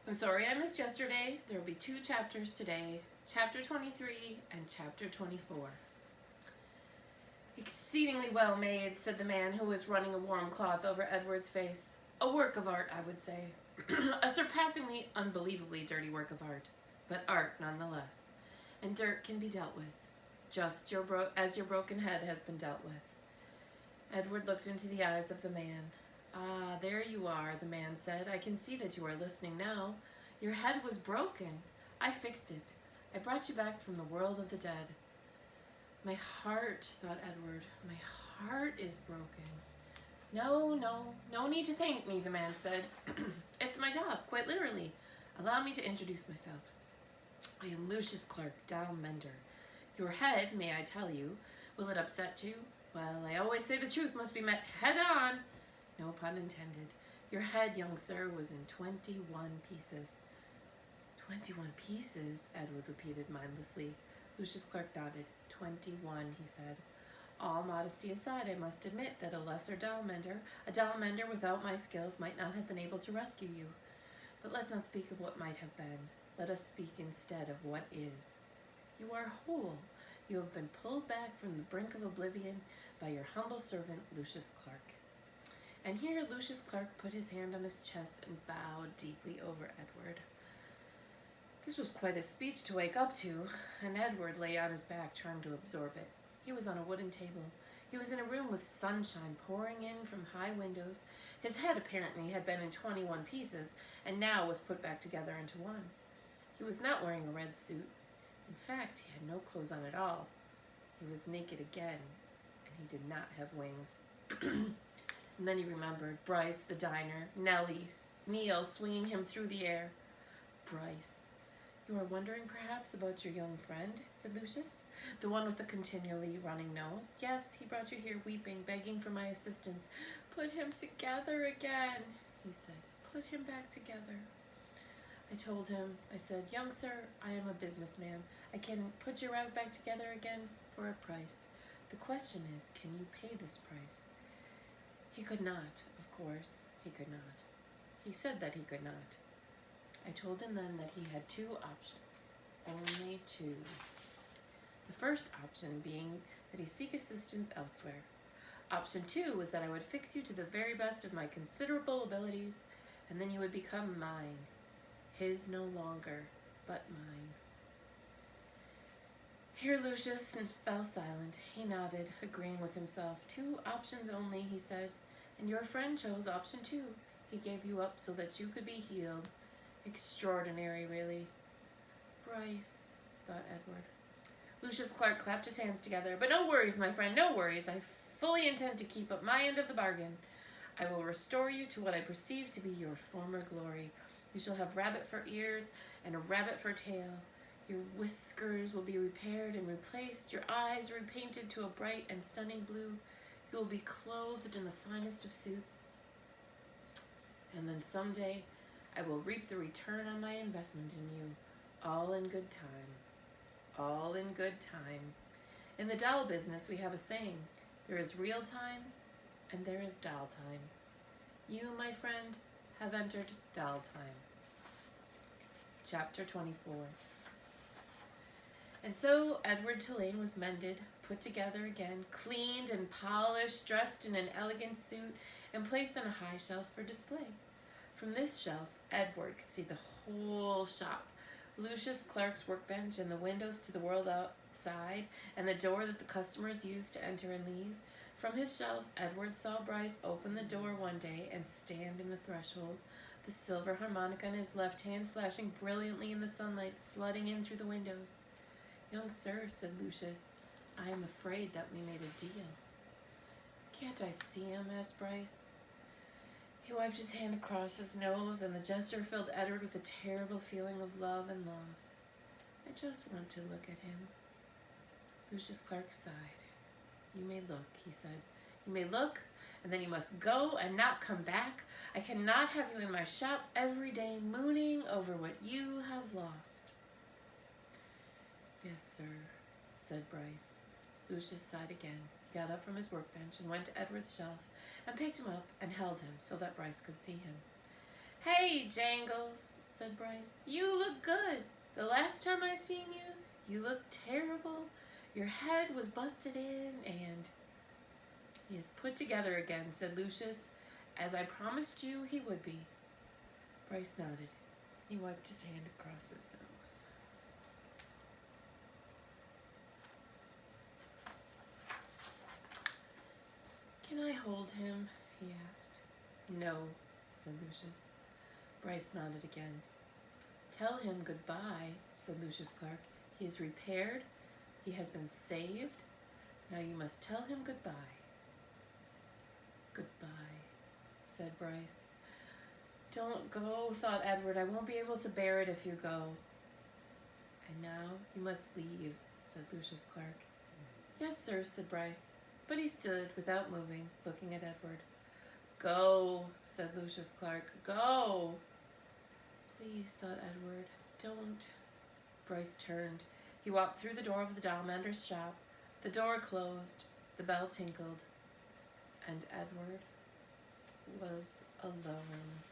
I'm sorry I missed yesterday. There will be 2 chapters today, chapter 23 and chapter 24. Exceedingly well made, said the man who was running a warm cloth over Edward's face. A work of art, I would say. A surpassingly, unbelievably dirty work of art, but art nonetheless. And dirt can be dealt with, just as your broken head has been dealt with. Edward looked into the eyes of the man. Ah, there you are, the man said. I can see that you are listening now. Your head was broken. I fixed it. I brought you back from the world of the dead. My heart, thought Edward, my heart is broken. No need to thank me, the man said. It's my job, quite literally. Allow me to introduce myself. I am Lucius Clark, dial mender. Your head, may I tell you, will it upset you? Well, I always say the truth must be met head on. No pun intended. Your head, young sir, was in 21 pieces. 21 pieces, Edward repeated mindlessly. Lucius Clark nodded. 21, he said. All modesty aside, I must admit that a lesser doll mender without my skills might not have been able to rescue you. But let's not speak of what might have been. Let us speak instead of what is. You are whole. You have been pulled back from the brink of oblivion by your humble servant, Lucius Clark. And here Lucius Clark put his hand on his chest and bowed deeply over Edward. This was quite a speech to wake up to, and Edward lay on his back trying to absorb it. He was on a wooden table. He was in a room with sunshine pouring in from high windows. His head apparently had been in 21 pieces, and now was put back together into one. He was not wearing a red suit. In fact, he had no clothes on at all. He was naked again, and he did not have wings. And then he remembered Bryce, the diner, Nellie's, Neil swinging him through the air. Bryce. You are wondering, perhaps, about your young friend, said Lucius. The one with the continually running nose. Yes, he brought you here weeping, begging for my assistance. Put him together again, he said. Put him back together. I told him, I said, young sir, I am a businessman. I can put your rabbit back together again for a price. The question is, can you pay this price? He could not, of course, he could not. He said that he could not. I told him then that he had 2 options, only 2. The first option being that he seek assistance elsewhere. Option 2 was that I would fix you to the very best of my considerable abilities, and then you would become mine. His no longer, but mine. Here Lucius fell silent. He nodded, agreeing with himself. 2 options only, he said, and your friend chose option 2. He gave you up so that you could be healed. Extraordinary, really. Bryce, thought Edward. Lucius Clark clapped his hands together. But no worries, my friend, no worries. I fully intend to keep up my end of the bargain. I will restore you to what I perceive to be your former glory. You shall have rabbit for ears and a rabbit for tail. Your whiskers will be repaired and replaced, your eyes repainted to a bright and stunning blue. You will be clothed in the finest of suits. And then someday I will reap the return on my investment in you, all in good time. All in good time. In the doll business, we have a saying, there is real time and there is doll time. You, my friend, have entered doll time. Chapter 24. And so Edward Tulane was mended, put together again, cleaned and polished, dressed in an elegant suit, and placed on a high shelf for display. From this shelf, Edward could see the whole shop, Lucius Clark's workbench and the windows to the world outside, and the door that the customers used to enter and leave. From his shelf, Edward saw Bryce open the door one day and stand in the threshold, the silver harmonica in his left hand flashing brilliantly in the sunlight, flooding in through the windows. Young sir, said Lucius, I am afraid that we made a deal. Can't I see him? Asked Bryce. He wiped his hand across his nose, and the gesture filled Edward with a terrible feeling of love and loss. I just want to look at him. Lucius Clark sighed. You may look, he said. You may look, and then you must go and not come back. I cannot have you in my shop every day mooning over what you have lost. Yes, sir, said Bryce. Lucius sighed again. He got up from his workbench and went to Edward's shelf and picked him up and held him so that Bryce could see him. Hey, Jangles, said Bryce. You look good. The last time I seen you, you looked terrible. Your head was busted in and... He is put together again, said Lucius, as I promised you he would be. Bryce nodded. He wiped his hand across his nose. Can I hold him? He asked. No, said Lucius. Bryce nodded again. Tell him goodbye, said Lucius Clark. He is repaired. He has been saved. Now you must tell him goodbye. Goodbye, said Bryce. Don't go, thought Edward. I won't be able to bear it if you go. And now you must leave, said Lucius Clark. Yes, sir, said Bryce. But he stood without moving, looking at Edward. Go, said Lucius Clark. Go. Please, thought Edward. Don't. Bryce turned. He walked through the door of the dollmender's shop. The door closed. The bell tinkled. And Edward was alone.